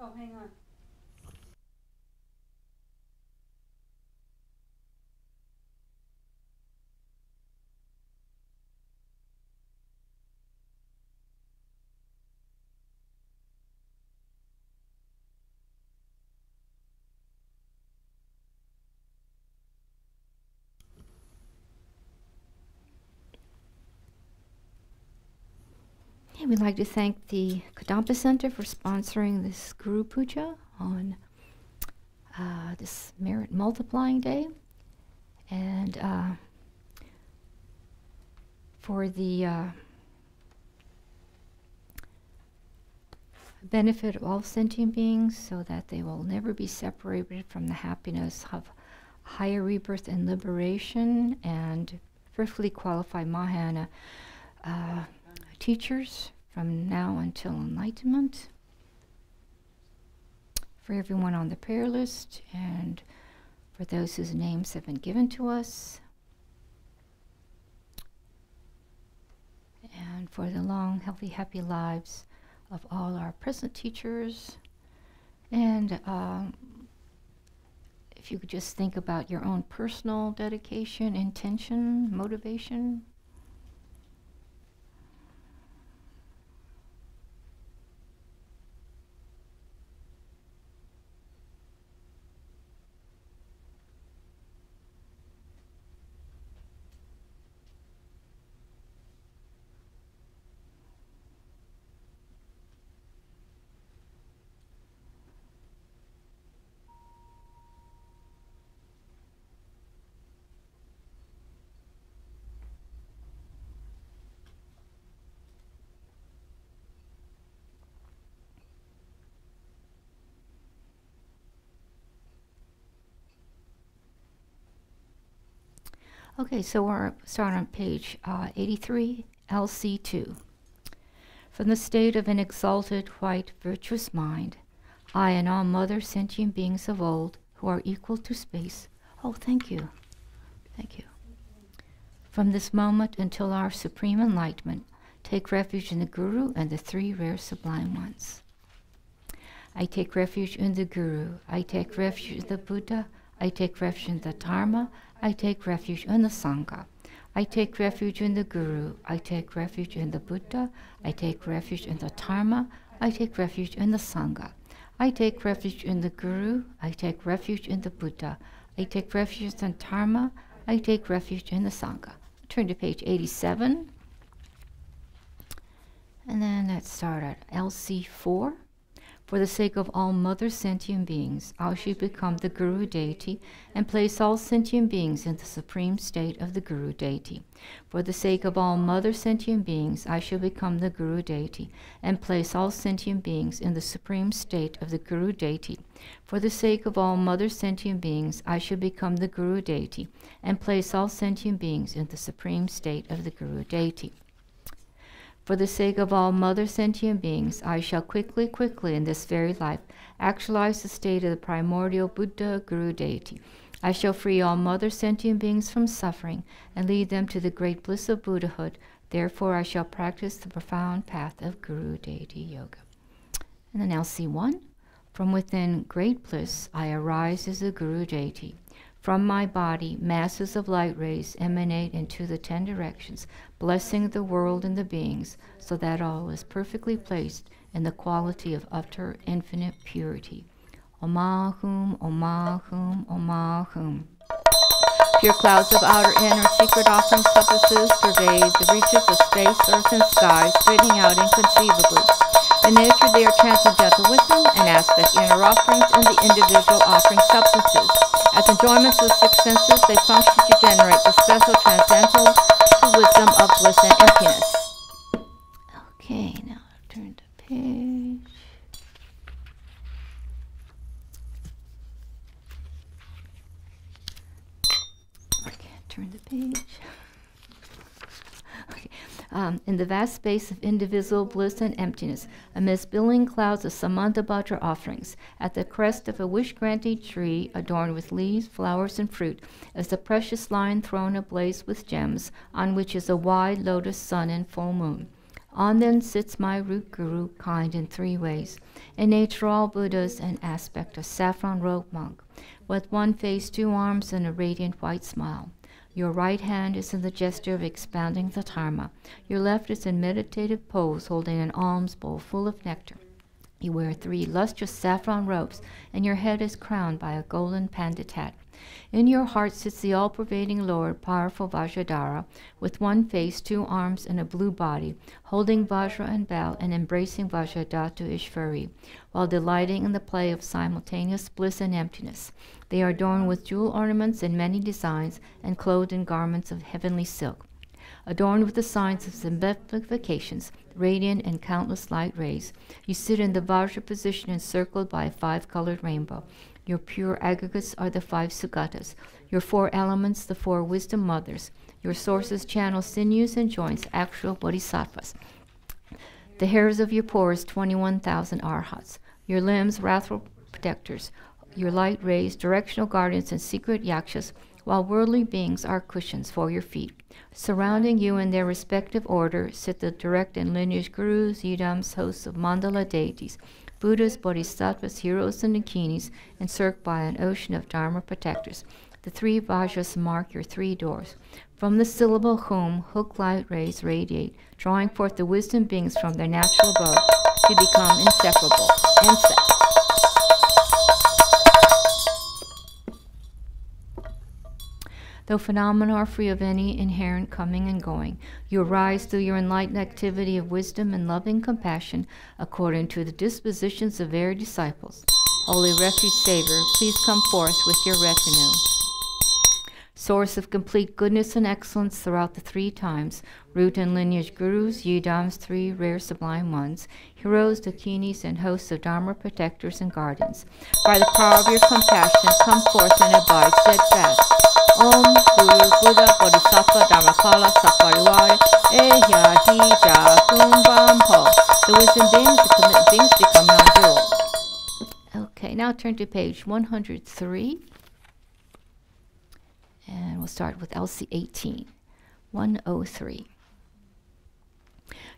Oh, hang on. And we'd like to thank the Kadampa Center for sponsoring this Guru Puja on this Merit Multiplying Day. And for the benefit of all sentient beings, so that they will never be separated from the happiness of higher rebirth and liberation, and perfectly qualified Mahayana teachers from now until enlightenment, for everyone on the prayer list, and for those whose names have been given to us, and for the long, healthy, happy lives of all our present teachers. And if you could just think about your own personal dedication, intention, motivation. Okay, so we're starting on page 83, LC2. From the state of an exalted, white, virtuous mind, I and all mother sentient beings of old who are equal to space. Oh, thank you. Thank you. From this moment until our supreme enlightenment, take refuge in the Guru and the three rare sublime ones. I take refuge in the Guru. I take refuge in the Buddha. I take refuge in the Dharma. I take refuge in the Sangha. I take refuge in the Guru. I take refuge in the Buddha. I take refuge in the Dharma. I take refuge in the Sangha. I take refuge in the Guru. I take refuge in the Buddha. I take refuge in the Dharma. I take refuge in the Sangha. Turn to page 87. And then let's start at LC4. For the sake of all mother sentient beings, I shall become the Guru deity and place all sentient beings in the supreme state of the Guru deity. For the sake of all mother sentient beings, I shall become the Guru deity and place all sentient beings in the supreme state of the Guru deity. For the sake of all mother sentient beings, I shall become the Guru deity and place all sentient beings in the supreme state of the Guru deity. For the sake of all mother sentient beings, I shall quickly in this very life actualize the state of the primordial Buddha Guru deity. I shall free all mother sentient beings from suffering and lead them to the great bliss of Buddhahood. Therefore, I shall practice the profound path of Guru deity yoga. And then LC1. From within great bliss, I arise as a Guru deity. From my body, masses of light rays emanate into the 10 directions, blessing the world and the beings, so that all is perfectly placed in the quality of utter infinite purity. Om Ahum, Om Ahum, Om Ahum. Pure clouds of outer, inner, secret offering substances pervade the reaches of space, earth, and sky, spreading out inconceivably. In nature, they are transcendental wisdom and aspect inner offerings and the individual offering substances. As enjoyments of the 6 senses, they function to generate the special transcendental wisdom of bliss and emptiness. Okay, now turn to page. Okay, turn the page. Okay. In the vast space of indivisible bliss and emptiness, amidst billowing clouds of Samanthabhadra offerings, at the crest of a wish-granting tree adorned with leaves, flowers, and fruit, is the precious lion throne ablaze with gems, on which is a wide lotus sun and full moon. On them sits my root guru, kind in three ways. In nature, all Buddhas and aspect a saffron-robed monk, with one face, two arms, and a radiant white smile. Your right hand is in the gesture of expounding the Dharma. Your left is in meditative pose, holding an alms bowl full of nectar. You wear 3 lustrous saffron robes, and your head is crowned by a golden pandit hat. In your heart sits the all-pervading Lord, powerful Vajradhara, with one face, 2 arms, and a blue body, holding Vajra and bell and embracing Vajradhatu Ishvari, while delighting in the play of simultaneous bliss and emptiness. They are adorned with jewel ornaments in many designs and clothed in garments of heavenly silk. Adorned with the signs of exemplifications, radiant and countless light rays, you sit in the Vajra position encircled by a 5-colored rainbow. Your pure aggregates are the 5 sugatas, your 4 elements the 4 wisdom mothers, your sources channel sinews and joints, actual bodhisattvas. The hairs of your pores 21,000 arhats, your limbs wrathful protectors, your light rays directional guardians and secret yakshas, while worldly beings are cushions for your feet. Surrounding you in their respective order sit the direct and lineage gurus, yidams, hosts of mandala deities, Buddhas, bodhisattvas, heroes, and nakinis, encircled by an ocean of dharma protectors. The 3 vajras mark your 3 doors. From the syllable hum, hook light rays radiate, drawing forth the wisdom beings from their natural abode to become inseparable. Though phenomena are free of any inherent coming and going, you arise through your enlightened activity of wisdom and loving compassion according to the dispositions of varied disciples. Holy Refuge Savior, please come forth with your retinue. Source of complete goodness and excellence throughout the 3 times, root and lineage gurus, yidams, 3 rare sublime ones, heroes, dakinis, and hosts of dharma protectors and guardians. By the power of your compassion, come forth and abide steadfast. Om Guru Buddha Bodhisattva Dharmakala Sapariwari Ehya Hija Kumbampo. The wisdom beings, the committed beings become non-dual. Okay, now turn to page 103. And we'll start with LC 18. 103.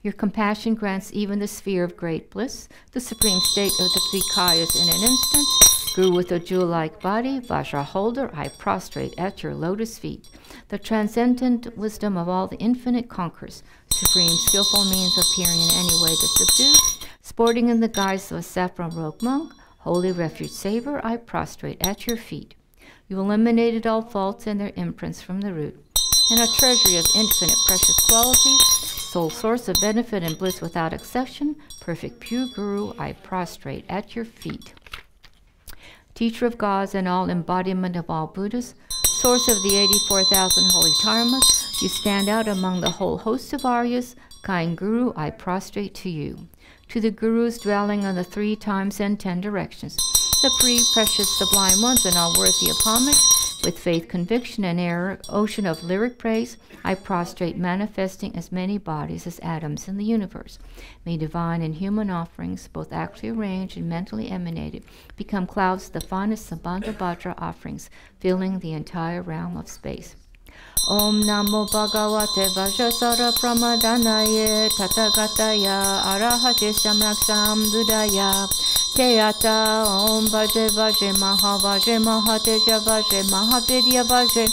Your compassion grants even the sphere of great bliss, the supreme state of the 3 kayas in an instant. Guru with a jewel-like body, Vajra holder, I prostrate at your lotus feet. The transcendent wisdom of all the infinite conquers, supreme skillful means appearing in any way to subdue, sporting in the guise of a saffron-robed monk, holy refuge saver, I prostrate at your feet. You eliminated all faults and their imprints from the root, and a treasury of infinite precious qualities, sole source of benefit and bliss without exception, perfect pure Guru, I prostrate at your feet. Teacher of gods and all embodiment of all Buddhas, source of the 84,000 holy dharmas, you stand out among the whole host of Aryas. Kind Guru, I prostrate to you. To the Gurus dwelling on the 3 times and 10 directions, the 3 precious sublime ones and all worthy of homage, with faith, conviction, and error, ocean of lyric praise, I prostrate, manifesting as many bodies as atoms in the universe. May divine and human offerings, both actually arranged and mentally emanated, become clouds of the finest Sambandha Bhadra offerings, filling the entire realm of space. Om Namo Bhagavate Vajrasara Pramadanaye Tathagataya Arahate Samyaksam Buddhaya Teyata Om Vaje Vaje Mahavaje Mahateja Vaje Mahavidya Vaje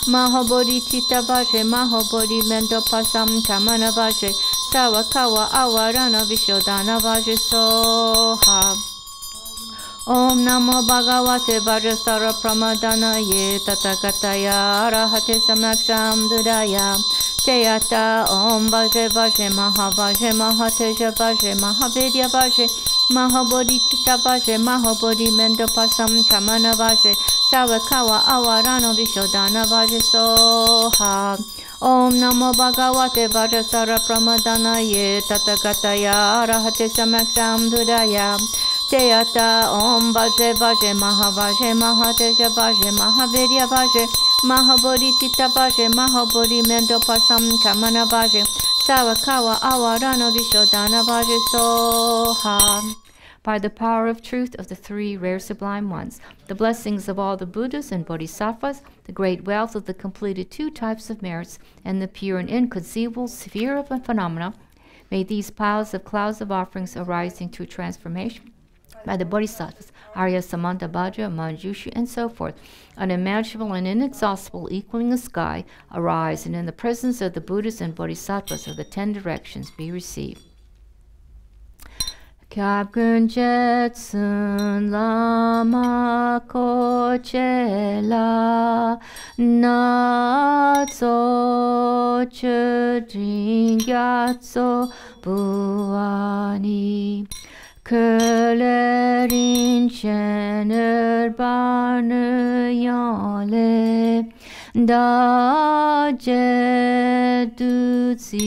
Mahabodhi Chitta Vaje Mahabodhi Mendo Pasam Kamana Vaje Sawakawa Awarana Vishodana Vaje Soha. Om Namo Bhagavate Vajrasara Pramadanaye Tathagataya Arahate Samyaksam Buddhaya Teyata Om Vaje Vaje Mahavaje Mahateja Vaje Mahavidya Vaje Mahabodhi Chitta Vaje Mahabodhi Mendo Pasam Kamana Vaje Sawakawa Awarana Vishodana Vaje Soha. Om Namo Bhagavate Vajrasara Pramadanaye Tathagataya Arahate Samyaksam Buddhaya Teyata Om Vaje Vaje Mahavaje Mahateja Vaje Mahavidya Vaje Mahabodhi Chitta Vaje Mahabodhi Mendo Pasam Kamana Vaje Sawakawa Awarana Vishodana Vaje Soha. By the power of truth of the 3 rare sublime ones, the blessings of all the Buddhas and Bodhisattvas, the great wealth of the completed 2 types of merits, and the pure and inconceivable sphere of phenomena, May these piles of clouds of offerings arising to transformation by the Bodhisattvas, Arya, Samanta, Bhadra, Manjushu, and so forth, unimaginable and inexhaustible, equaling the sky, arise, and in the presence of the Buddhas and Bodhisattvas of the 10 directions be received. Kyabgun Jetsun Lama Kochela Natso Chudrin Gyatso Buani Kölerin Chener Barne Yale Da Jedutsi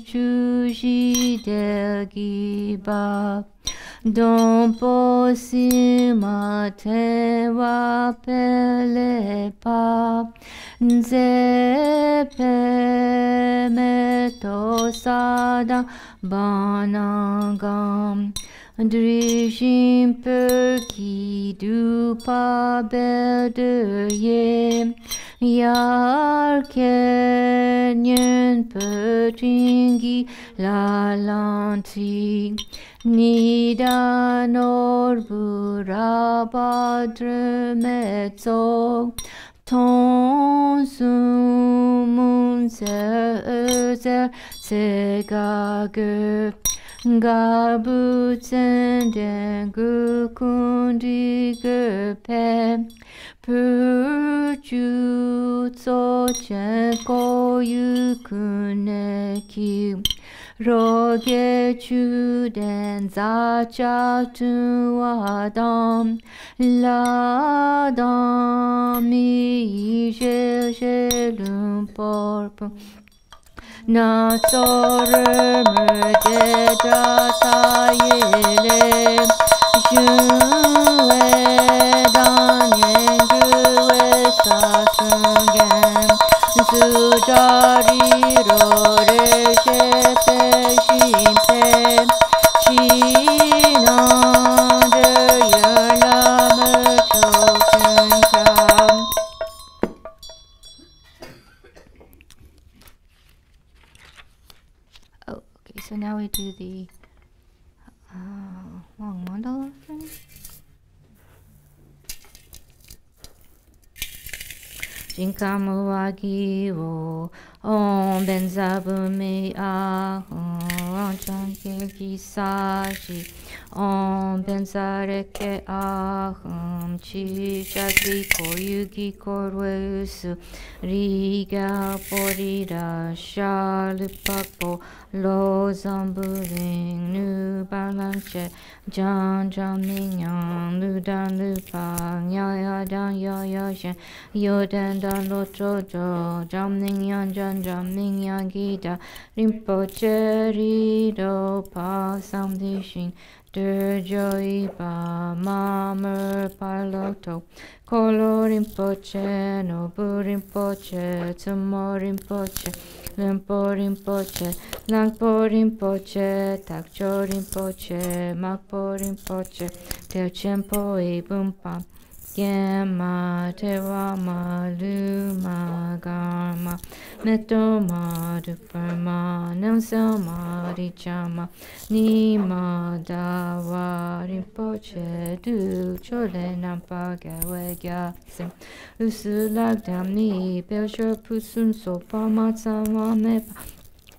Chushi Delgiba Dompo Sima Tewa Pelepa Nzepe Meto Sada Banangam Drishim Perki Dupa Bedeye Yar Kenyan Petringi Lalanti Nida Norbura Badre Mezzo Ton Sumun Sezer Segage Gabutzen den Gukundige Pe Purjutso Chenko Yukuneki Roge Chuden Zacha Tu Adam Ladami Jelum Porpum Na Sore Merdeda Tayele Jue Danyen Gue Sasungen Sujari Rore Shepe Shimpe China De Yerla Merchokunkam. Oh, okay, so now we do the long mandala thing. Jinkamu Agi wo Om Benzabumi Ahom Chankirki Sashi Om Benzareke Ahom Chishaki Koyuki Korweusu Riga Porida Shalupapo Lo Zambuling Nu Balanche Jan Jamningyang Ludan Lupang Yaya Dan Yaya Shen Yodan Dan Lotrojo Jamningyang Jan Jamningyang Gita Rinpoche Rido Pa Samdishin Durjoi Pa Mamer Parloto Kolo Rinpoche Nobu Rinpoche Tsumo Rinpoche Lempo Rinpoche Langpo Rinpoche Takcho Rinpoche Makpo Rinpoche Telchenpo Ebumpa Gemma Tewa Maluma Garma Metoma Duperma Nelselma Richama Nima Dawa Rinpoche Du Chole Nampa Gawe Gyasem Usulag Damni Belcher Pusun Sopa Matsama Mepa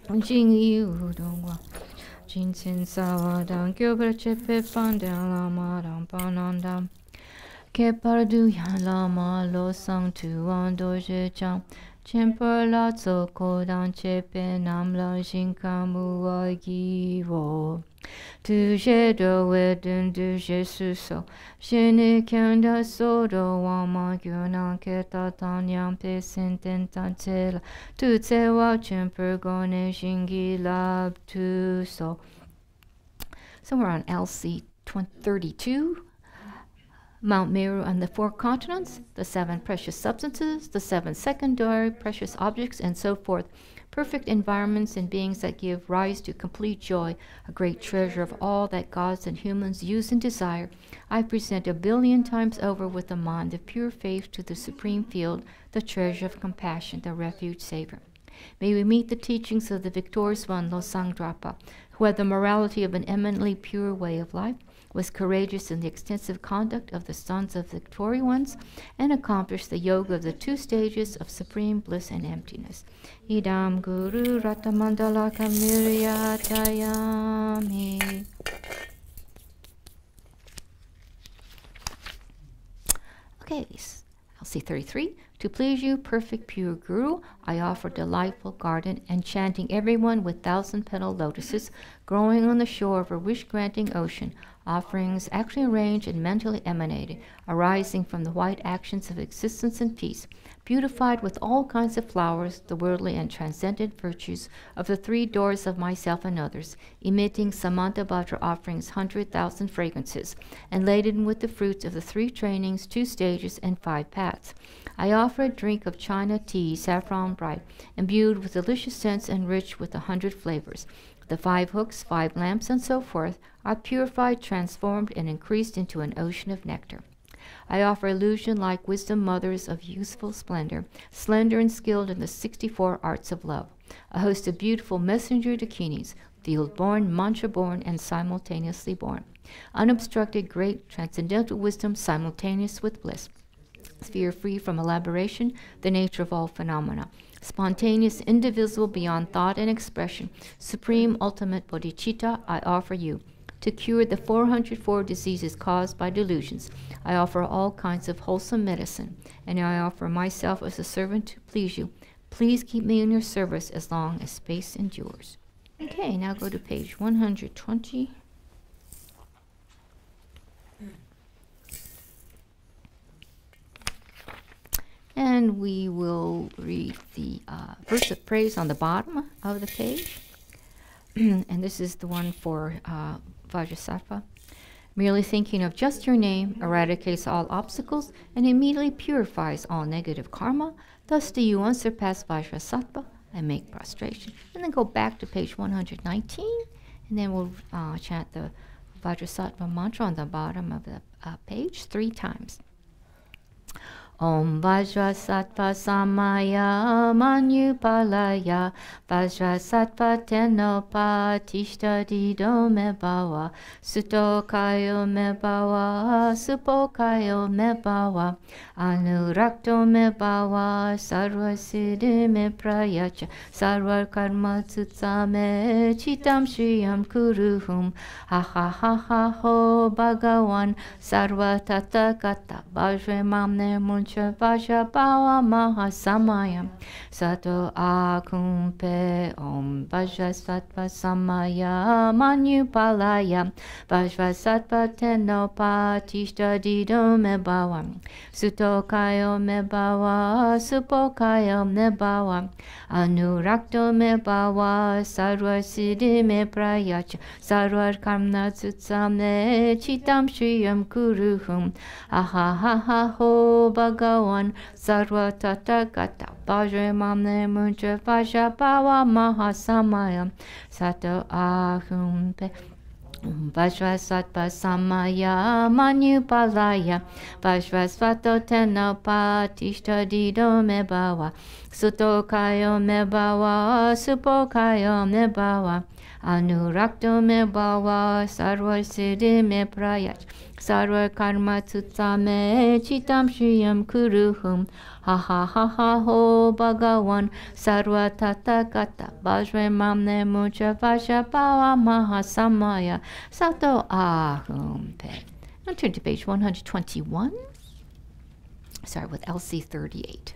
Jingyi Udongwa Jinsen Sawa Dan Gyober Chepe Pandela Madam Panandam Ke pardu yan lama lo sang tu an doje chang Chemper la tso kodan chepe nam la shinkamu wa gi wo Tu she do we dun du she su so Shene kanda so do wa ma gyo nan ke ta tan yang pe sen ten tan te la Tu tse wa chemper gone shingi lab tu so. So we're on LC 32. Mount Meru and the 4 continents, the 7 precious substances, the 7 secondary precious objects, and so forth. Perfect environments and beings that give rise to complete joy, a great treasure of all that gods and humans use and desire. I present 1,000,000,000 times over with a mind of pure faith to the supreme field, the treasure of compassion, the refuge saver. May we meet the teachings of the victorious one, Losang Drapa, who had the morality of an eminently pure way of life, was courageous in the extensive conduct of the sons of victorious ones, and accomplished the yoga of the 2 stages of supreme bliss and emptiness. Idam Guru Ratamandala Kamiryatayami. Okay, LC 33. To please you, perfect pure Guru, I offer delightful garden, enchanting everyone with 1,000-petaled lotuses growing on the shore of a wish-granting ocean, offerings actually arranged and mentally emanated, arising from the white actions of existence and peace, beautified with all kinds of flowers, the worldly and transcendent virtues of the 3 doors of myself and others, emitting Samantabhadra offerings 100,000 fragrances, and laden with the fruits of the 3 trainings, 2 stages, and 5 paths. I offer a drink of China tea, saffron bright, imbued with delicious scents and rich with 100 flavors. The 5 hooks, 5 lamps, and so forth are purified, transformed, and increased into an ocean of nectar. I offer illusion like wisdom mothers of youthful splendor, slender and skilled in the 64 arts of love. A host of beautiful messenger dakinis, field-born, mantra-born, and simultaneously born. Unobstructed, great, transcendental wisdom simultaneous with bliss. Sphere free from elaboration, the nature of all phenomena. Spontaneous, indivisible beyond thought and expression, supreme ultimate bodhicitta, I offer you. To cure the 404 diseases caused by delusions, I offer all kinds of wholesome medicine, and I offer myself as a servant to please you. Please keep me in your service as long as space endures. Okay, now go to page 120. And we will read the verse of praise on the bottom of the page. And this is the one for Vajrasattva. Merely thinking of just your name eradicates all obstacles and immediately purifies all negative karma. Thus do you unsurpassed Vajrasattva and make prostration. And then go back to page 119, and then we'll chant the Vajrasattva mantra on the bottom of the page 3 times. Om Vajrasattva Samaya Manupalaya Vajrasattva Tenopa Tishtadido Mebawa Sutokayo Mebawa Supokayo Mebawa Anurakto Mebawa Sarvasiddhi Me Prayacha Sarva Karma Tsutsame Chitam Shriyam Kuruhum Ha ha ha ha ho Bhagavan Sarva Tathagata Vajramamne Muncha Vaja Bhava Mahasamaya Sato Akumpe Om Vajrasattva Samaya Manupalaya Vajrasattva Tenopa Tishtadido Mebawa Sutokayo Mebawa Supokayo Mebawa Anurakto Mebawa Sarvasiddhi Me Prayacha Sarva Karma Tsutsame Chitam Shriyam Kuruhum Aha ha ha ho Bhagavan Sarva Tathagata Vajramamne Muncha Vaja Bhava Mahasamaya Sato Ahumpe Vajrasattva Samaya Manupalaya Vajrasattva Tenopa Tishtadido Mebawa Sutokayo Mebawa Supokayo Mebawa Anurakto Mebawa Sarvasiddhi Me Prayach Sarva Karma Tsutsame Chitam Shriyam Kuruhum Ha ha ha ha ho Bhagavan Sarva Tathagata Vajramamne Muncha Vaja Bhava Mahasamaya Sato Ahum Pe. Now turn to page 121. Sorry, with LC 38.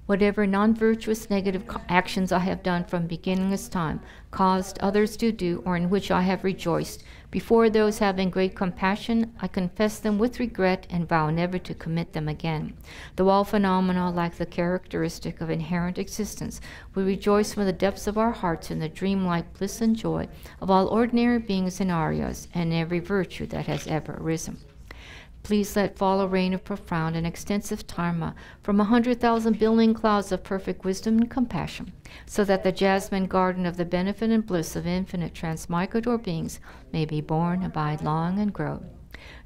Whatever non-virtuous negative actions I have done from beginningless time, caused others to do, or in which I have rejoiced, before those having great compassion, I confess them with regret and vow never to commit them again. Though all phenomena lack the characteristic of inherent existence, we rejoice from the depths of our hearts in the dreamlike bliss and joy of all ordinary beings and aryas, and every virtue that has ever arisen. Please let fall a rain of profound and extensive dharma from 100,000 billion clouds of perfect wisdom and compassion, so that the jasmine garden of the benefit and bliss of infinite transmigrador beings may be born, abide long, and grow.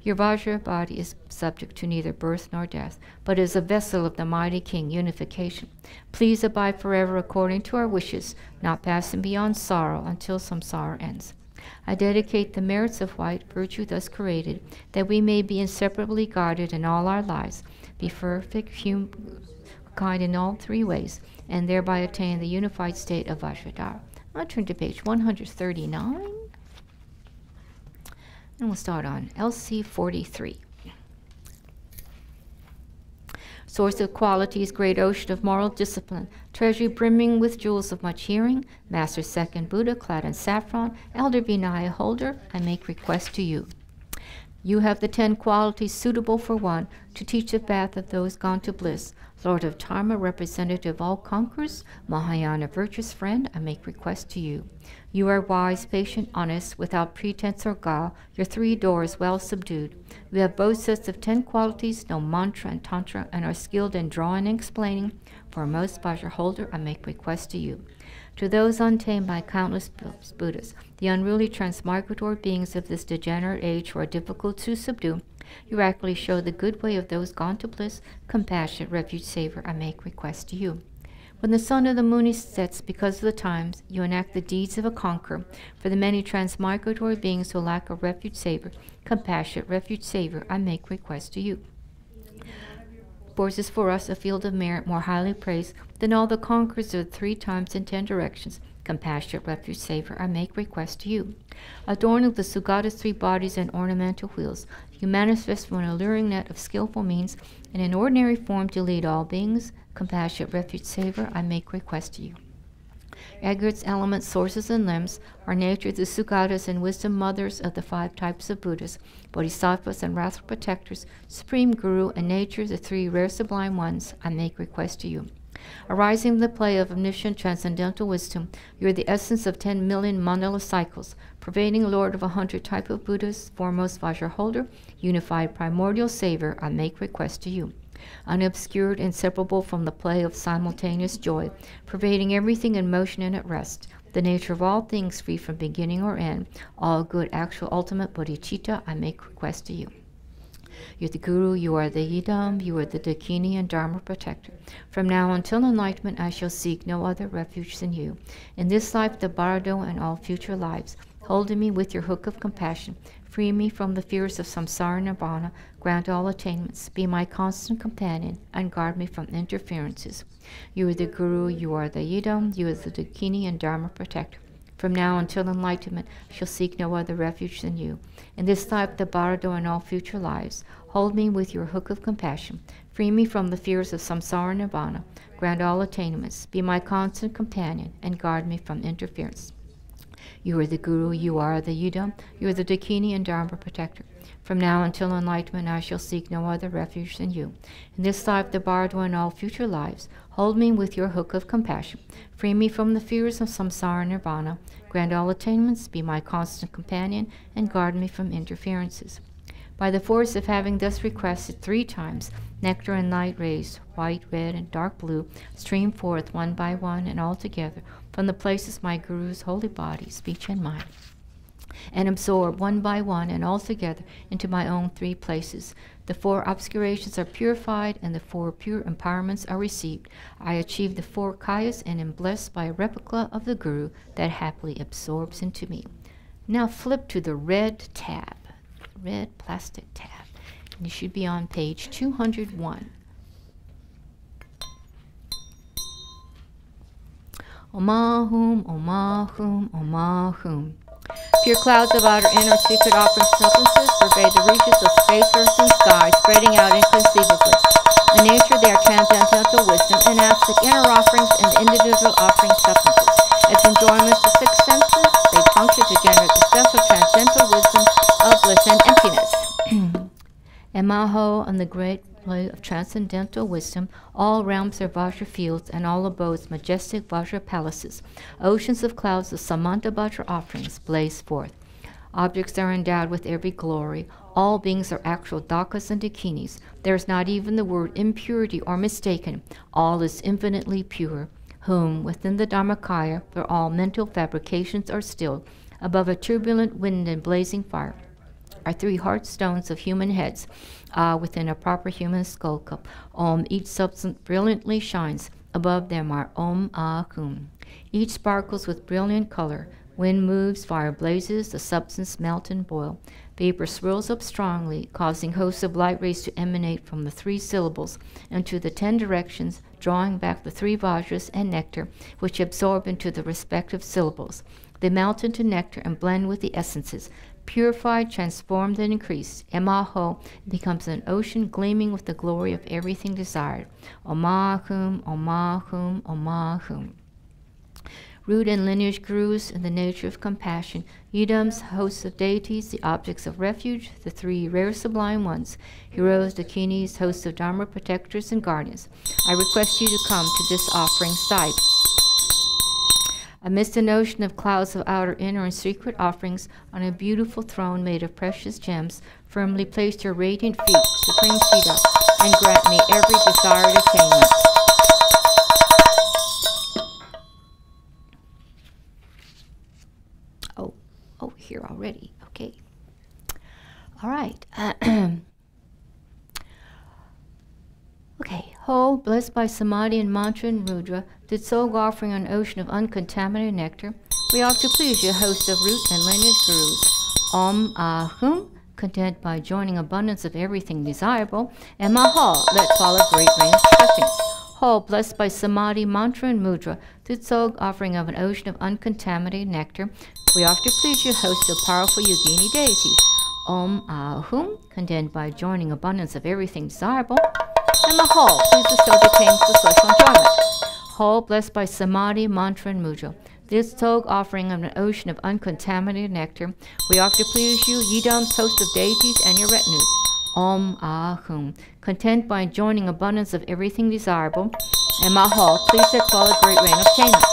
Your Vajra body is subject to neither birth nor death, but is a vessel of the mighty King, unification. Please abide forever according to our wishes, not passing beyond sorrow until samsara ends. I dedicate the merits of white virtue thus created, that we may be inseparably guarded in all our lives, be perfect, kind in all three ways, and thereby attain the unified state of Vajradhara. I'll turn to page 139. And we'll start on LC 43. Source of qualities, great ocean of moral discipline, treasury brimming with jewels of much hearing, Master Second Buddha clad in saffron, Elder Vinaya holder, I make request to you. You have the 10 qualities suitable for one to teach the path of those gone to bliss. Lord of Dharma, representative of all conquerors, Mahayana virtuous friend, I make request to you. You are wise, patient, honest, without pretense or guile, your 3 doors well subdued. We have both sets of 10 qualities, know mantra and tantra, and are skilled in drawing and explaining. For most Vajra holder, I make request to you. To those untamed by countless Buddhas, the unruly transmigratory beings of this degenerate age who are difficult to subdue, you accurately show the good way of those gone to bliss. Compassionate refuge saver, I make request to you. When the sun of the moon sets because of the times, you enact the deeds of a conqueror. For the many transmigratory beings who lack a refuge saver, compassionate refuge saver, I make request to you. Forces for us a field of merit more highly praised than all the conquerors of the 3 times in 10 directions. Compassionate refuge saver, I make request to you. Adorning the Sugata's 3 bodies and ornamental wheels, you manifest from an alluring net of skillful means, and in ordinary form to lead all beings. Compassionate refuge saver, I make request to you. Aggregates, elements, sources, and limbs are nature, the Sugatas, and wisdom mothers of the 5 types of Buddhas, Bodhisattvas and wrathful protectors, Supreme Guru, and nature, the 3 rare sublime ones, I make request to you. Arising from the play of omniscient transcendental wisdom, you are the essence of 10 million mandala cycles, pervading Lord of 100 type of Buddhas, foremost Vajra holder, unified primordial savior, I make request to you. Unobscured, inseparable from the play of simultaneous joy, pervading everything in motion and at rest, the nature of all things free from beginning or end, all good, actual, ultimate bodhicitta, I make request to you. You are the Guru, you are the Yidam, you are the Dakini and Dharma protector. From now until enlightenment, I shall seek no other refuge than you. In this life, the bardo, and all future lives, holding me with your hook of compassion, free me from the fears of samsara nirvana, grant all attainments, be my constant companion, and guard me from interferences. You are the Guru, you are the Yidam, you are the Dakini and Dharma protector. From now until enlightenment, I shall seek no other refuge than you. In this life, the bardo, and all future lives, hold me with your hook of compassion, free me from the fears of samsara nirvana, grant all attainments, be my constant companion, and guard me from interference. You are the Guru, you are the Yidam, you are the Dakini and Dharma protector. From now until enlightenment, I shall seek no other refuge than you. In this life, the bardo, and all future lives, hold me with your hook of compassion. Free me from the fears of samsara nirvana. Grant all attainments, be my constant companion, and guard me from interferences. By the force of having thus requested 3 times, nectar and light rays, white, red, and dark blue, stream forth one by one and all together from the places my Guru's holy body, speech, and mind, and absorb one by one and all together into my own 3 places. The 4 obscurations are purified, and the 4 pure empowerments are received. I achieve the 4 kayas and am blessed by a replica of the Guru that happily absorbs into me. Now flip to the red tab, red plastic tab. And you should be on page 201. Omahum, Omahum, Omahum. Pure clouds of outer inner secret offering substances pervade the reaches of space, earth, and sky, spreading out inconceivably. In nature, they are transcendental wisdom and aspect inner offerings and individual offering substances. As enjoyments of 6 senses, they function to generate the special transcendental wisdom of bliss and emptiness. Emaho, on the great play of transcendental wisdom, all realms are Vajra fields, and all abodes majestic Vajra palaces. Oceans of clouds of Samanta Vajra offerings blaze forth. Objects are endowed with every glory. All beings are actual Dakas and Dakinis. There is not even the word impurity or mistaken. All is infinitely pure, whom, within the Dharmakaya, where all mental fabrications are stilled, above a turbulent wind and blazing fire, are 3 heart stones of human heads within a proper human skull cup. Each substance brilliantly shines. Above them are Hum. Each sparkles with brilliant color. Wind moves, fire blazes, the substance melts and boils. Vapor swirls up strongly, causing hosts of light rays to emanate from the 3 syllables into the 10 directions, drawing back the 3 vajras and nectar, which absorb into the respective syllables. They melt into nectar and blend with the essences. Purified, transformed, and increased, Emaho becomes an ocean gleaming with the glory of everything desired. Omahum, Omahum, Omahum. Root and lineage gurus in the nature of compassion, Yidams, hosts of deities, the objects of refuge, the 3 rare sublime ones, heroes, dakinis, hosts of Dharma protectors and guardians. I request you to come to this offering site. Amidst an ocean of clouds of outer, inner, and secret offerings, on a beautiful throne made of precious gems, firmly place your radiant feet, Supreme Siddha, and grant me every desired attainment. Oh, here already. Okay. All right. Okay. Ho, blessed by samadhi and mantra and mudra, did Sog offering an ocean of uncontaminated nectar, we offer to please you, host of root and lineage gurus. Ahum, content by joining abundance of everything desirable, and Mahal, let fall a great rain of blessings. Ho, blessed by samadhi, mantra, and mudra, did Sog offering of an ocean of uncontaminated nectar, we offer to please you, host of powerful yogini deities. Ahum, content by joining abundance of everything desirable, and Mahal, please bestow the kings the celestial enjoyment. Ho, blessed by samadhi, mantra, and mudra, this Sog offering of an ocean of uncontaminated nectar, we offer to please you, Yidams, host of deities, and your retinues. Ahum, content by enjoying abundance of everything desirable, and Mahal, please let fall a great rain of attainments.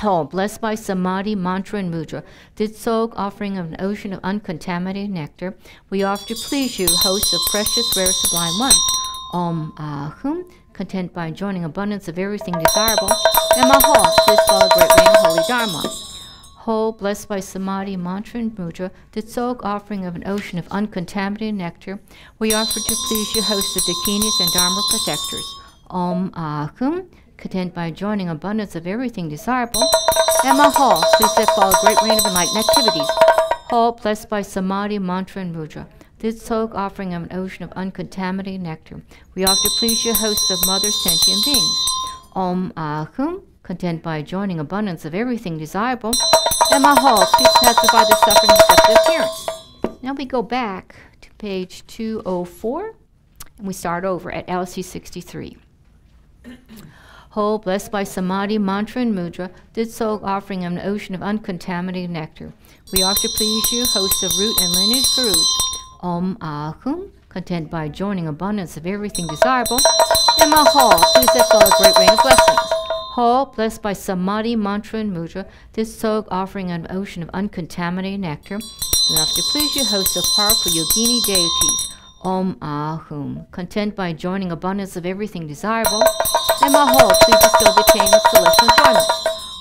Ho, blessed by samadhi, mantra, and mudra, did Sog offering of an ocean of uncontaminated nectar, we offer to please you, host of precious, rare, sublime ones. Ahum, content by enjoying abundance of everything desirable, and Mahal, please fall a great rain of holy Dharma. Ho, blessed by samadhi, mantra, and mudra, did Sog offering of an ocean of uncontaminated nectar, we offer to please you, host of dakinis and Dharma protectors. Ahum, content by enjoying abundance of everything desirable, and Mahal, please let fall a great rain of enlightened activities. Ho, blessed by samadhi, mantra, and mudra, did Sog offering of an ocean of uncontaminated nectar, we offer to please you, hosts of mother sentient beings. Ahum, content by enjoying abundance of everything desirable, and Mahal, please pacify the suffering deceptive appearance. Now we go back to page 204, and we start over at LC 63. Ho, blessed by samadhi, mantra, and mudra, did Sog offering of an ocean of uncontaminated nectar, we offer to please you, hosts of root and lineage gurus. Ahum, content by joining abundance of everything desirable, and Mahal, please let fall a great rain of blessings. Ho, blessed by samadhi, mantra, and mudra, did Sog offering an ocean of uncontaminated nectar, we offer to please you, hosts of powerful yogini deities. Ahum, content by joining abundance of everything desirable, and Mahal, please bestow the chain of celestial enjoyment.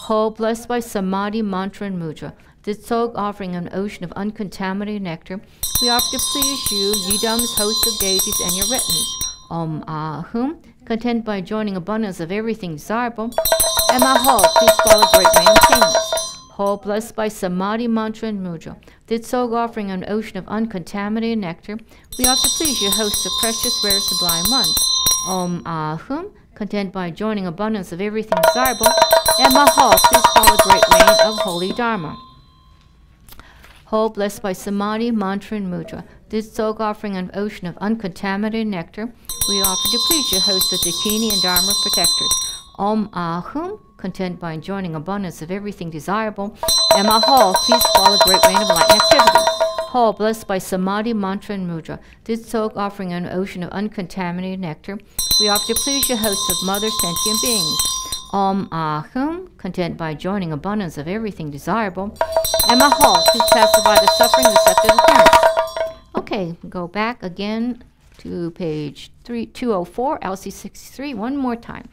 Ho, blessed by samadhi, mantra, and mudra, did Sog offering an ocean of uncontaminated nectar, we offer to please you, Yidams, hosts of deities, and your retinues. Ahum, content by joining abundance of everything desirable, and Mahal, please fall a great rain of attainments. Ho, blessed by samadhi, mantra, and mudra, did Sog offering an ocean of uncontaminated nectar, we offer to please you, hosts of precious, rare, sublime ones. Ahum, content by joining abundance of everything desirable, and Mahal, please fall a great rain of holy Dharma. Ho, blessed by samadhi, mantra, and mudra, did Sog offering an ocean of uncontaminated nectar, we offer to please you, host of dakini and Dharma protectors. Ahum, content by enjoying abundance of everything desirable, and Mahal, please fall a great rain of enlightened activity. Ho, blessed by samadhi, mantra, and mudra, did Sog offering an ocean of uncontaminated nectar, we offer to please you, hosts of mother sentient beings. Ahum, content by joining abundance of everything desirable, and Mahal, please pacify the suffering deceptive appearance. Okay, go back again to page 204, LC 63, one more time.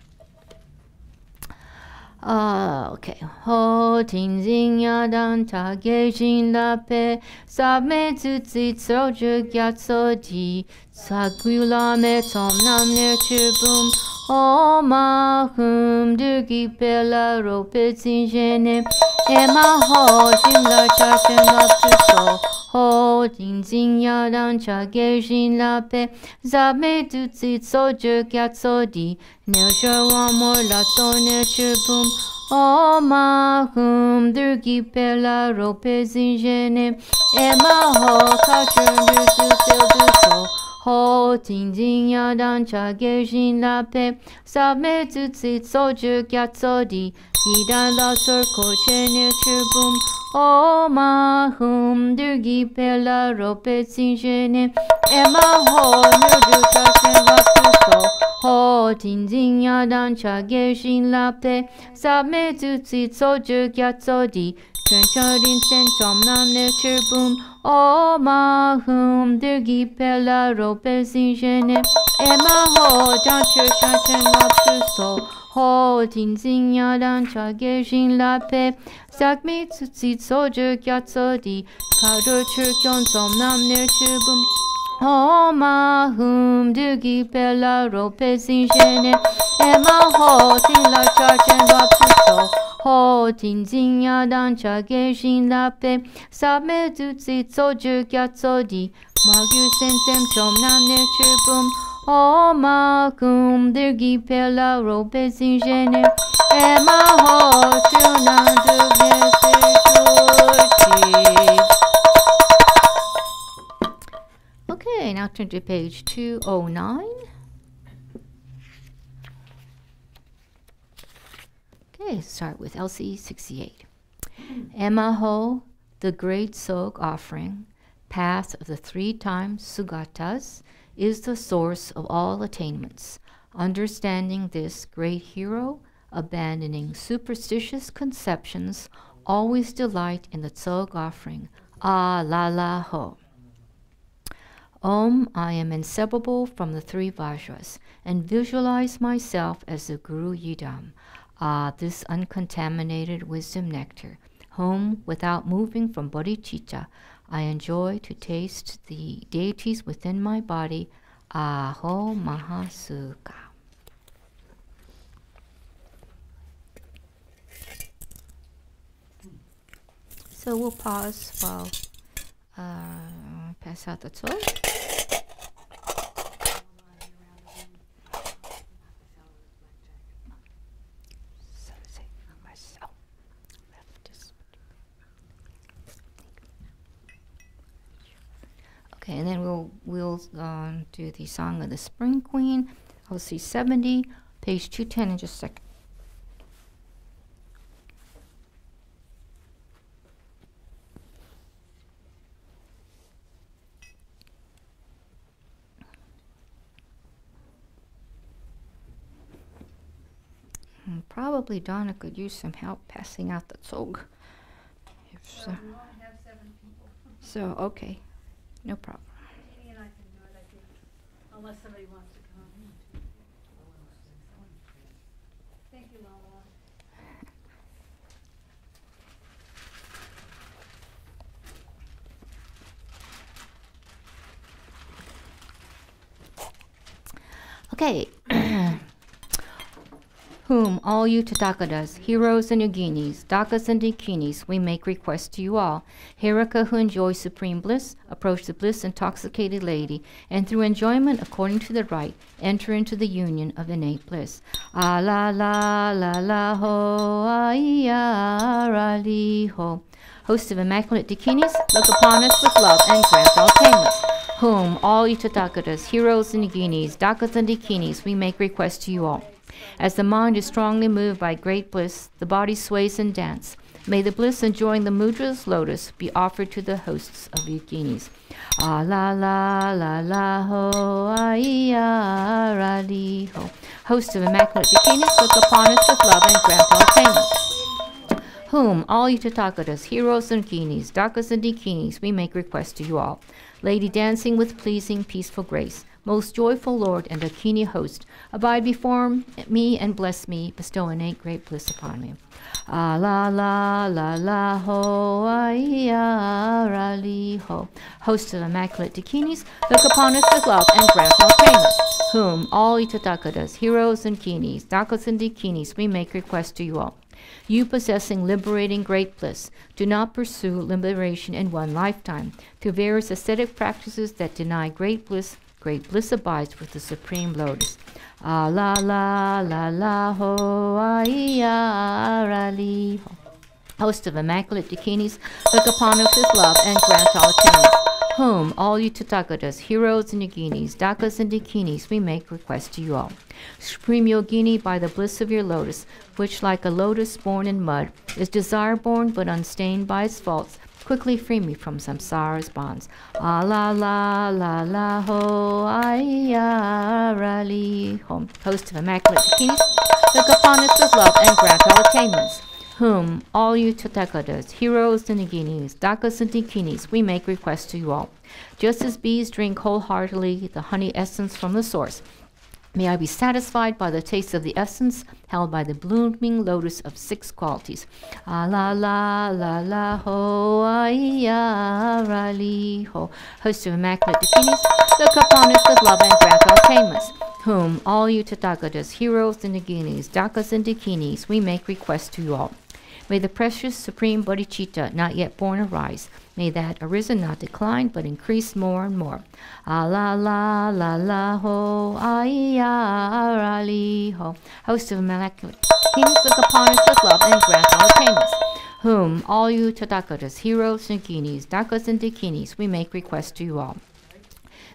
Okay. Ho ting jing ya dan ta ge jin la pe sa me zu zi so ju gyat so di sa gu la me tom nam ne chu bum ho ma hum du gi pe la ro pe zin jene e ma ho jin la cha chen la tu so ho ting jing ya dan cha ge jin la pe sa me zu zi so ju gyat so di ne je wa mo la so ne chu bum O ma hum durgi pe la ro pe zin jene e ma ho ka chun du su sil du so ho ting jing ya dan cha ge jin la pe sa me tu tsi so ju gyat so di yi dan la sur ko che ne chu bum o ma hum durgi pe la ro pe zin jene e ma ho nu du cha chen la tu so ho ting jing ya dan cha ge jin la pe sa me tu tsi so ju gyat so di chen cha din sen tom nam ne chu bum o ma hum durgi pe la ro pe zin jene e ma ho dan chu cha chen la tu so ho ting jing ya dan cha ge jin la pe sa me tu tsi so ju gyat so di ka ro chu kyon tom nam ne chu bum ho ma hum durgi pe la ro pe zin jene e ma ho ting la cha chen la tu so ho ting jing ya dan cha ge jin la pe sa me tu tsi so ju gyat so di ma gyu sen sem chom nam ne chu bum ho ma hum durgi pe la ro pe zin jene e ma ho chu nan du ge se chu chi. Okay, now turn to page 209. Okay, start with LC 68. Emaho, the great Sog offering, path of the 3 times Sugatas, is the source of all attainments. Understanding this great hero, abandoning superstitious conceptions, always delight in the Sog offering. Ah la la ho. Om, I am inseparable from the 3 Vajras, and visualize myself as the Guru Yidam. Ah, this uncontaminated wisdom nectar, whom, without moving from bodhicitta, I enjoy to taste the deities within my body. Aho Mahasukha. So we'll pause while pass out the tool. Okay, and then we'll do the Song of the Spring Queen. LC 70, page 210 in just a second. Probably Donna could use some help passing out the tsog. If so. We only have 7 people. So, okay, no problem. Jeannie and I can do it, I think, unless somebody wants to come. Thank you, Lala. Okay. Whom, all you Tathagatas, heroes and yoginis, dakas and dakinis, we make request to you all. Heraka, who enjoys supreme bliss, approach the bliss-intoxicated lady, and through enjoyment according to the right, enter into the union of innate bliss. Ah la la la la ho, ah ya ra li ho. Host of immaculate dakinis, look upon us with love and grant all attainments. Whom, all you Tathagatas, heroes and yoginis, dakas and dakinis, we make request to you all. As the mind is strongly moved by great bliss, the body sways and dances. May the bliss enjoying the mudra's lotus be offered to the hosts of yoginis. Ah la la la la ho, ah ya ra li ho. Host of immaculate dakinis, look upon us with love and grant all attainments. Whom, all you Tathagatas, heroes and yoginis, dakas and dakinis, we make request to you all. Lady dancing with pleasing, peaceful grace, most joyful Lord and Dakini host, abide before me and bless me, bestow innate great bliss upon me. Ah la la la la ho, ah ra li ho. Host of immaculate Dakinis, look upon us with love and grant all payments. Whom all Itatakadas, heroes and kinis, dakas and dakinis, we make request to you all. You possessing liberating great bliss, do not pursue liberation in one lifetime. Through various ascetic practices that deny great bliss abides with the Supreme Lotus. Ah la la la la ho, ah ra li ho. Host of immaculate dakinis, look upon us with love and grant all attainments. Whom, all you Tathagatas, heroes and yoginis, dakas and dakinis, we make request to you all. Supreme Yogini, by the bliss of your lotus, which like a lotus born in mud, is desire-born but unstained by its faults, quickly free me from samsara's bonds. Ah la la la la ho, ah ra li ho. Host of immaculate dakinis, look upon us with love and grant all attainments. Whom, all you Tathagatas, heroes and yoginis, dakas and dakinis, we make request to you all. Just as bees drink wholeheartedly the honey essence from the source, may I be satisfied by the taste of the essence held by the blooming lotus of 6 qualities. Ah la la la la ho, ah ra li ho. Host of immaculate dakinis, look upon us with love and grant all attainments. Whom, all you Tathagatas, heroes and yoginis, dakas and dakinis, we make request to you all. May the precious supreme bodhicitta not yet born arise. May that arisen not decline, but increase more and more. Ah la la la la ho, ah ra li ho. Host of immaculate dakinis, look upon us with love and grant all attainments. Whom, all you Tathagatas, heroes and yoginis, dakas and dakinis, we make request to you all.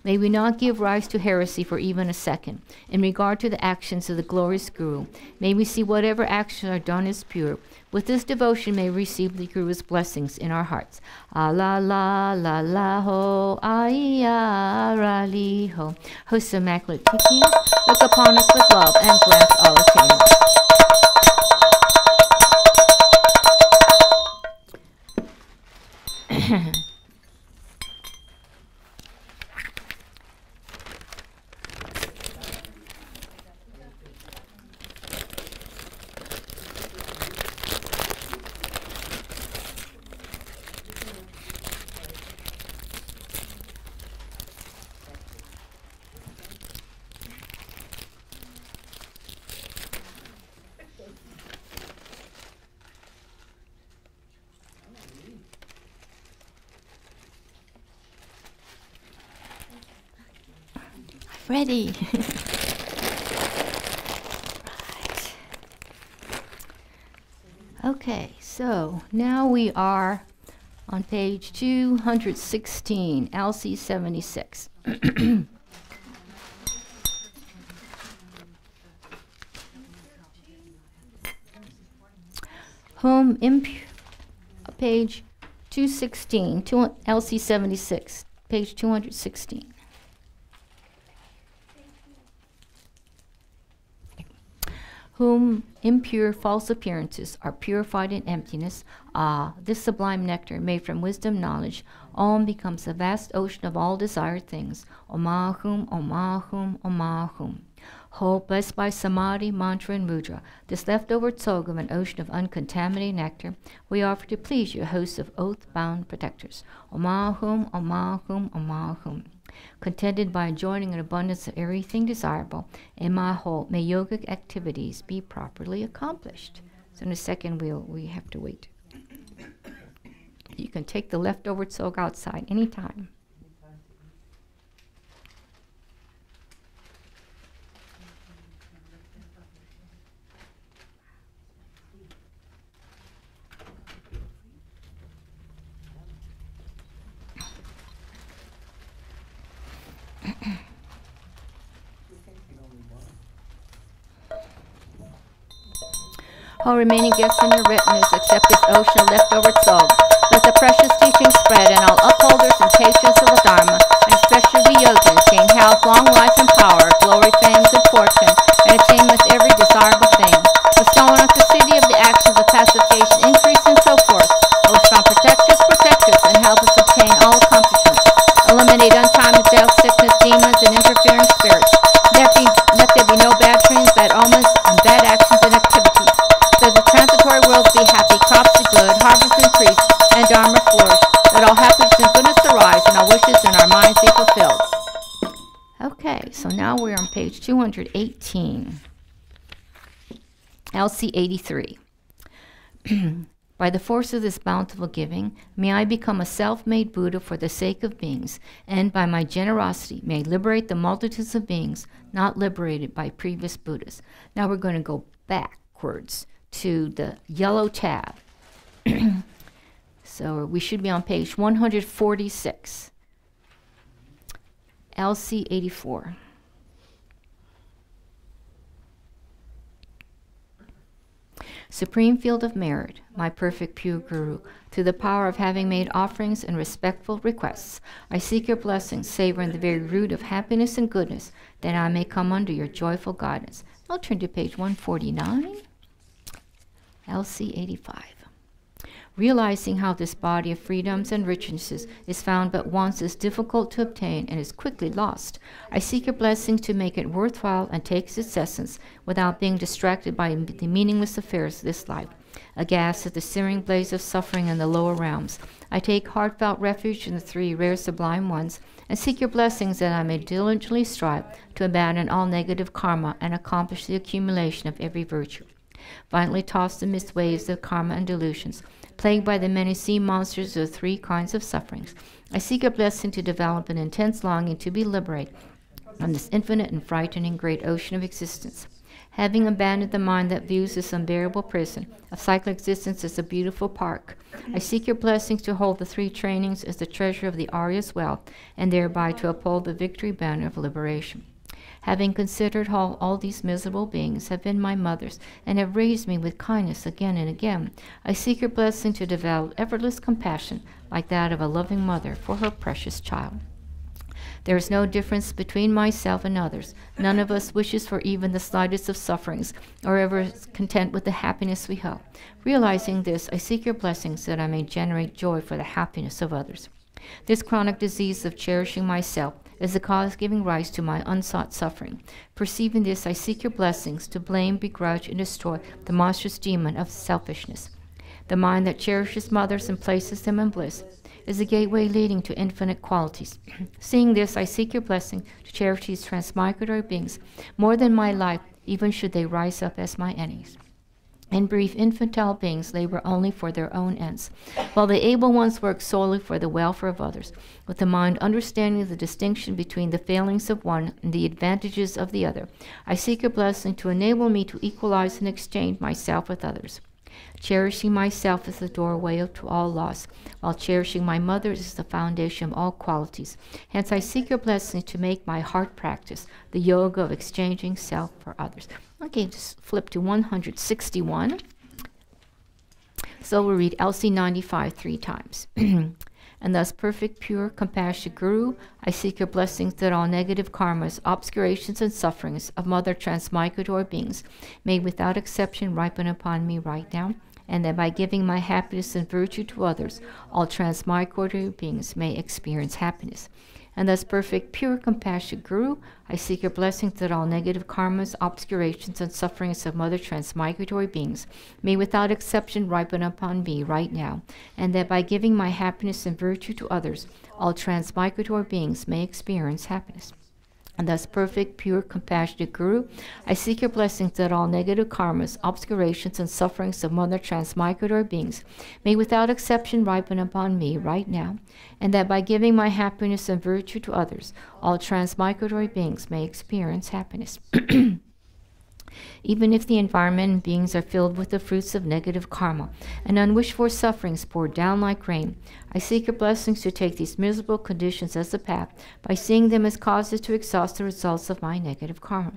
May we not give rise to heresy for even a second. In regard to the actions of the glorious Guru, may we see whatever actions are done is pure. With this devotion may we receive the Guru's blessings in our hearts. Ah la la la la ho, ah ra li ho. Host of immaculate dakinis, look upon us with love and grant all attainments. Ready. Right. Okay, so now we are on page 216, LC 76. Whom page 216, LC 76, page 216. Whom impure false appearances are purified in emptiness. Ah, this sublime nectar made from wisdom knowledge, Om becomes a vast ocean of all desired things. Omahum, Omahum, Omahum. Ho, blessed by samadhi, mantra, and mudra, this leftover tsog of an ocean of uncontaminated nectar, we offer to please you, hosts of oath-bound protectors. Omahum, Omahum, Omahum. Contented by enjoying an abundance of everything desirable, in my whole, may yogic activities be properly accomplished. So in a second, we have to wait. You can take the leftover tsog outside anytime. All remaining guests and their retinues accept this ocean of leftover tsog. Let the precious teaching spread, and all upholders and patrons of the Dharma, and especially the yogins, gain health, long life, and power, glory, fame, good fortune, and attainment of every desirable thing. Bestow on us the city of the actions of pacification, increase, and so forth. O strong protect us, and help us obtain all accomplishments. Eliminate fallen spirits. Let there be no bad dreams, bad omens, and bad actions and activities. Let the transitory worlds be happy, crops be good, harvest increase, and dharma flourish. Let all happiness and goodness arise, and our wishes and our minds be fulfilled. Okay, so now we're on page 218. LC 83. By the force of this bountiful giving, may I become a self-made Buddha for the sake of beings, and by my generosity may liberate the multitudes of beings not liberated by previous Buddhas. Now we're going to go backwards to the yellow tab. So we should be on page 146. LC 84. Supreme field of merit, my perfect pure Guru, through the power of having made offerings and respectful requests, I seek your blessings, savoring the very root of happiness and goodness, that I may come under your joyful guidance. I'll turn to page 149, LC 85. Realizing how this body of freedoms and richnesses is found but once is difficult to obtain and is quickly lost, I seek your blessings to make it worthwhile and take its essence without being distracted by the meaningless affairs of this life. Aghast at the searing blaze of suffering in the lower realms, I take heartfelt refuge in the three rare sublime ones and seek your blessings that I may diligently strive to abandon all negative karma and accomplish the accumulation of every virtue. Violently tossed amidst waves of karma and delusions, plagued by the many sea monsters of the three kinds of sufferings, I seek a blessing to develop an intense longing to be liberated from this infinite and frightening great ocean of existence. Having abandoned the mind that views this unbearable prison of cyclic existence as a beautiful park, I seek your blessings to hold the three trainings as the treasure of the Arya's wealth, and thereby to uphold the victory banner of liberation. Having considered how all these miserable beings have been my mothers and have raised me with kindness again and again, I seek your blessing to develop effortless compassion like that of a loving mother for her precious child. There is no difference between myself and others. None of us wishes for even the slightest of sufferings, or ever is content with the happiness we have. Realizing this, I seek your blessings that I may generate joy for the happiness of others. This chronic disease of cherishing myself is the cause giving rise to my unsought suffering. Perceiving this, I seek your blessings to blame, begrudge, and destroy the monstrous demon of selfishness. The mind that cherishes mothers and places them in bliss is the gateway leading to infinite qualities. Seeing this, I seek your blessing to cherish these transmigratory beings more than my life, even should they rise up as my enemies. In brief, infantile beings labor only for their own ends, while the able ones work solely for the welfare of others, with the mind understanding the distinction between the failings of one and the advantages of the other. I seek a blessing to enable me to equalize and exchange myself with others. Cherishing myself is the doorway to all loss, while cherishing my mother is the foundation of all qualities. Hence, I seek your blessing to make my heart practice the yoga of exchanging self for others. Okay, just flip to 161. So we'll read LC 95 3 times. And thus, perfect, pure, compassionate Guru, I seek your blessings that all negative karmas, obscurations, and sufferings of mother transmigratory beings may without exception ripen upon me right now, and that by giving my happiness and virtue to others, all transmigratory beings may experience happiness. And thus, perfect, pure, compassionate Guru, I seek your blessings that all negative karmas, obscurations, and sufferings of mother transmigratory beings may without exception ripen upon me right now, and that by giving my happiness and virtue to others, all transmigratory beings may experience happiness. And thus, perfect, pure, compassionate Guru, I seek your blessings that all negative karmas, obscurations, and sufferings of mother transmigratory beings may without exception ripen upon me right now, and that by giving my happiness and virtue to others, all transmigratory beings may experience happiness. Even if the environment and beings are filled with the fruits of negative karma and unwished-for sufferings poured down like rain, I seek your blessings to take these miserable conditions as a path by seeing them as causes to exhaust the results of my negative karma.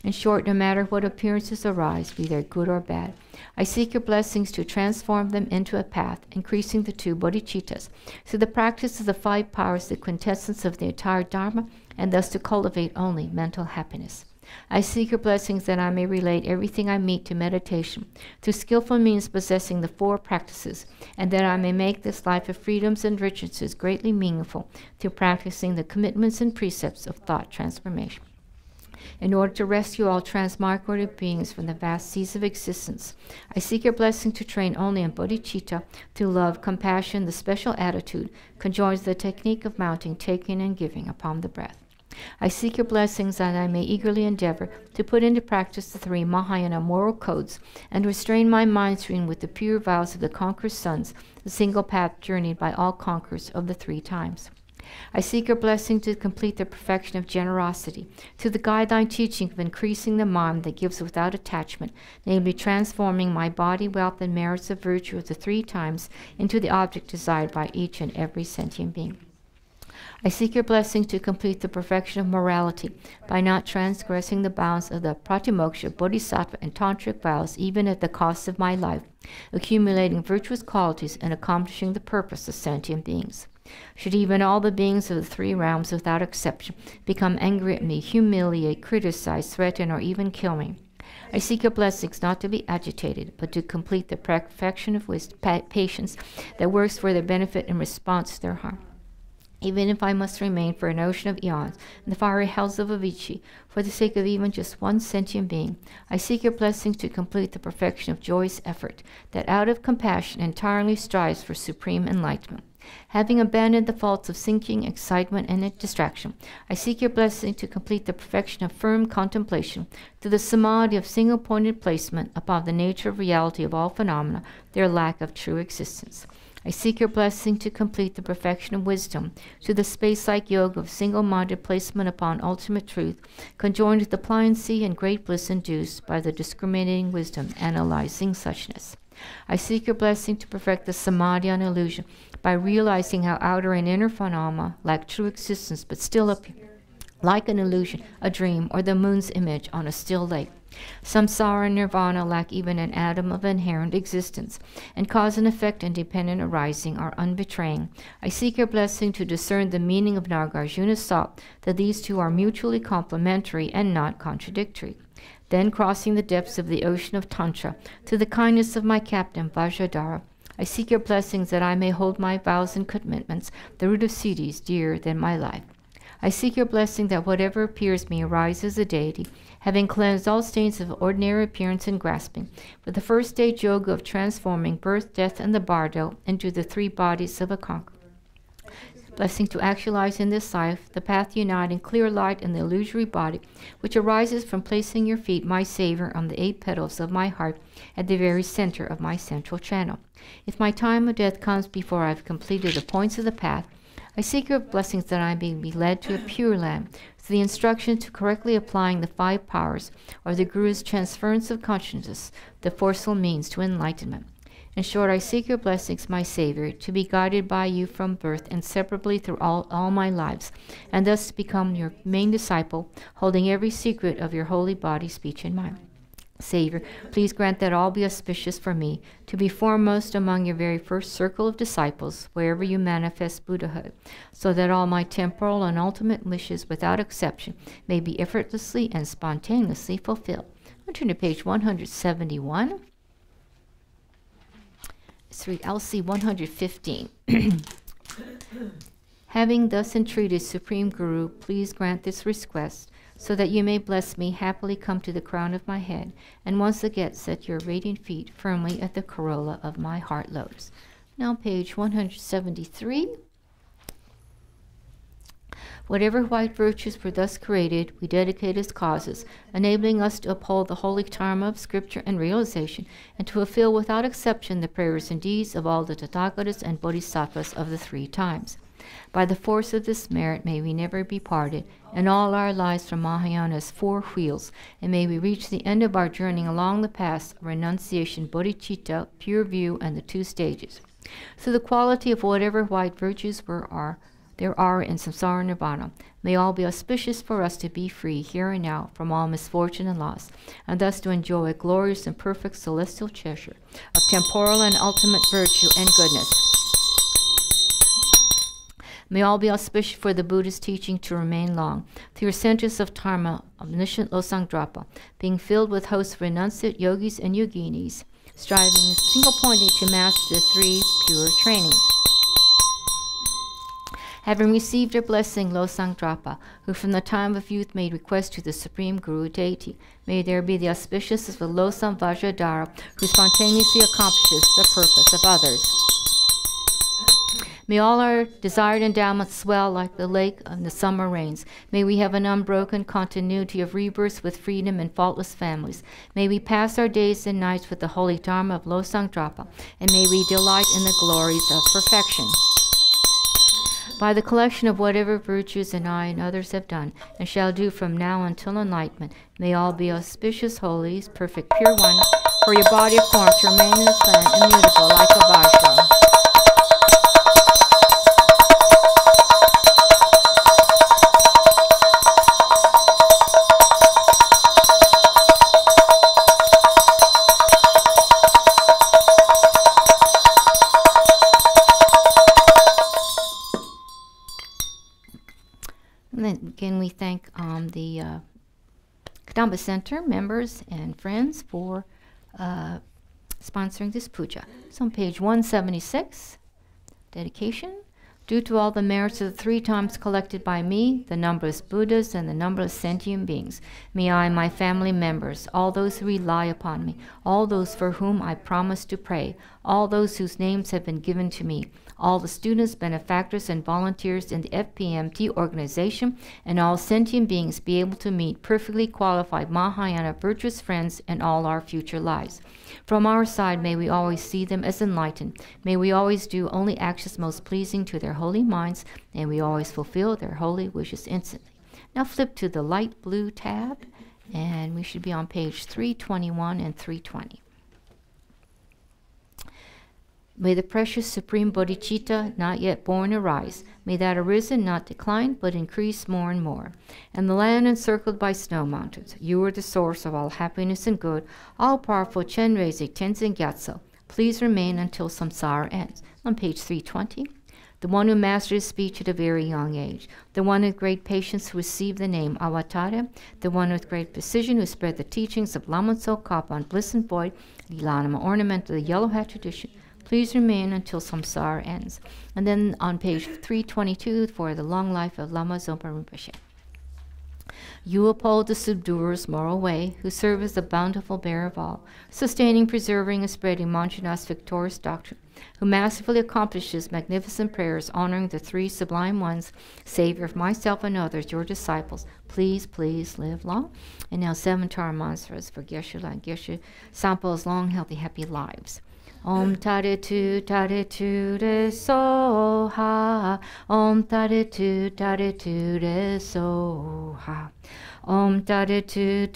In short, no matter what appearances arise, be they good or bad, I seek your blessings to transform them into a path, increasing the two bodhicittas, through the practice of the 5 powers, the quintessence of the entire Dharma, and thus to cultivate only mental happiness. I seek your blessings that I may relate everything I meet to meditation, through skillful means possessing the 4 practices, and that I may make this life of freedoms and richnesses greatly meaningful through practicing the commitments and precepts of thought transformation. In order to rescue all transmigrated beings from the vast seas of existence, I seek your blessing to train only in bodhicitta, through love, compassion, the special attitude, conjoins the technique of mounting, taking, and giving upon the breath. I seek your blessings that I may eagerly endeavor to put into practice the 3 Mahayana moral codes and restrain my mind stream with the pure vows of the conqueror's sons, the single path journeyed by all conquerors of the 3 times. I seek your blessing to complete the perfection of generosity, through the guideline teaching of increasing the mind that gives without attachment, namely transforming my body, wealth, and merits of virtue of the 3 times into the object desired by each and every sentient being. I seek your blessing to complete the perfection of morality by not transgressing the bounds of the pratimoksha, bodhisattva, and tantric vows, even at the cost of my life, accumulating virtuous qualities and accomplishing the purpose of sentient beings. Should even all the beings of the 3 realms without exception become angry at me, humiliate, criticize, threaten, or even kill me, I seek your blessings not to be agitated, but to complete the perfection of patience that works for their benefit in response to their harm. Even if I must remain for an ocean of eons in the fiery hells of Avicii, for the sake of even just 1 sentient being, I seek your blessings to complete the perfection of joyous effort, that out of compassion entirely strives for supreme enlightenment. Having abandoned the faults of sinking, excitement, and distraction, I seek your blessing to complete the perfection of firm contemplation, through the samadhi of single-pointed placement upon the nature of reality of all phenomena, their lack of true existence. I seek your blessing to complete the perfection of wisdom, to the space-like yoga of single-minded placement upon ultimate truth, conjoined with the pliancy and great bliss induced by the discriminating wisdom analyzing suchness. I seek your blessing to perfect the samadhi on illusion, by realizing how outer and inner phenomena lack true existence but still appear like an illusion, a dream, or the moon's image on a still lake. Samsara and nirvana lack even an atom of inherent existence, and cause and effect independent arising are unbetraying. I seek your blessing to discern the meaning of Nagarjuna's thought, that these 2 are mutually complementary and not contradictory. Then, crossing the depths of the ocean of Tantra, through the kindness of my captain Vajradhara, I seek your blessings that I may hold my vows and commitments, the root of siddhis, dearer than my life. I seek your blessing that whatever appears me arises a deity, having cleansed all stains of ordinary appearance and grasping, with the first stage yoga of transforming birth, death, and the bardo into the 3 bodies of a conqueror. Blessing to actualize in this life the path uniting clear light in the illusory body, which arises from placing your feet, my Savior, on the 8 petals of my heart at the very center of my central channel. If my time of death comes before I have completed the points of the path, I seek your blessings that I may be led to a pure land, through the instruction to correctly applying the 5 powers, or the Guru's transference of consciousness, the forceful means to enlightenment. In short, I seek your blessings, my Savior, to be guided by you from birth inseparably through all my lives, and thus become your main disciple, holding every secret of your holy body, speech, and mind. Savior, please grant that all be auspicious for me, to be foremost among your very first circle of disciples, wherever you manifest Buddhahood, so that all my temporal and ultimate wishes, without exception, may be effortlessly and spontaneously fulfilled. I'll turn to page 171. Let's read LC 115. Having thus entreated Supreme Guru, please grant this request, so that you may bless me, happily come to the crown of my head, and once again set your radiant feet firmly at the corolla of my heart lotus. Now page 173. Whatever white virtues were thus created, we dedicate as causes, enabling us to uphold the holy dharma of scripture and realization, and to fulfill without exception the prayers and deeds of all the Tathagatas and Bodhisattvas of the 3 times. By the force of this merit may we never be parted, in all our lives from Mahayana's 4 wheels, and may we reach the end of our journey along the paths of renunciation, bodhicitta, pure view, and the 2 stages. Through the quality of whatever white virtues there are in samsara nirvana, may all be auspicious for us to be free here and now from all misfortune and loss, and thus to enjoy a glorious and perfect celestial treasure of temporal and ultimate virtue and goodness. May all be auspicious for the Buddha's teaching to remain long. Through your centers of Dharma, omniscient Losang Drapa, being filled with hosts of renunciate yogis and yoginis, striving single-pointedly to master the 3 pure trainings. Having received your blessing, Losang Drapa, who from the time of youth made request to the Supreme Guru Deity, may there be the auspicious of the Losang Vajradhara, who spontaneously accomplishes the purpose of others. May all our desired endowments swell like the lake in the summer rains. May we have an unbroken continuity of rebirths with freedom and faultless families. May we pass our days and nights with the holy Dharma of Losang Drapa, and may we delight in the glories of perfection. By the collection of whatever virtues I and others have done, and shall do from now until enlightenment, may all be auspicious, holy, perfect, pure one, for your body of form to remain in this land immutable like a Vajra. And then again, we thank the Kadampa Center members and friends for sponsoring this puja. It's on page 176, dedication. Due to all the merits of the 3 times collected by me, the numberless Buddhas and the numberless sentient beings, may I and my family members, all those who rely upon me, all those for whom I promise to pray, all those whose names have been given to me, all the students, benefactors, and volunteers in the FPMT organization, and all sentient beings be able to meet perfectly qualified Mahayana virtuous friends in all our future lives. From our side, may we always see them as enlightened. May we always do only actions most pleasing to their holy minds, and we always fulfill their holy wishes instantly. Now flip to the light blue tab, and we should be on page 321 and 320. May the precious supreme bodhicitta not yet born arise. May that arisen not decline, but increase more and more. And the land encircled by snow mountains, you are the source of all happiness and good, all-powerful Chenrezig Tenzin Gyatso. Please remain until samsara ends. On page 320. The one who mastered his speech at a very young age, the one with great patience who received the name Avatara, the one with great precision who spread the teachings of Lama Tsongkhapa on bliss and void, Lilanama ornament of the yellow hat tradition. Please remain until samsara ends. And then on page 322 for the long life of Lama Zopa Rinpoche. You uphold the subduer's moral way, who serve as the bountiful bearer of all, sustaining, preserving, and spreading Manjunath's victorious doctrine, who masterfully accomplishes magnificent prayers honoring the 3 sublime ones, Savior of myself and others, your disciples. Please, please live long. And now 7 Tara mantras for Geshe-la and Geshe Sampo's long, healthy, happy lives. Om Tare Tu Re So Ha. Om Tare Tu Re So Ha. Om Tare Tu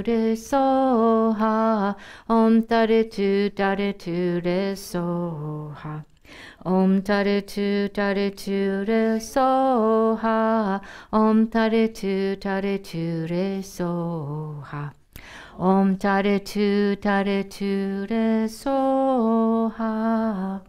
Re So Ha. Om Tare Tu Re So Ha. Om Tare Tu Re So Ha. Om Tare Tu Re So Ha. Om Tare Tu Re So Ha.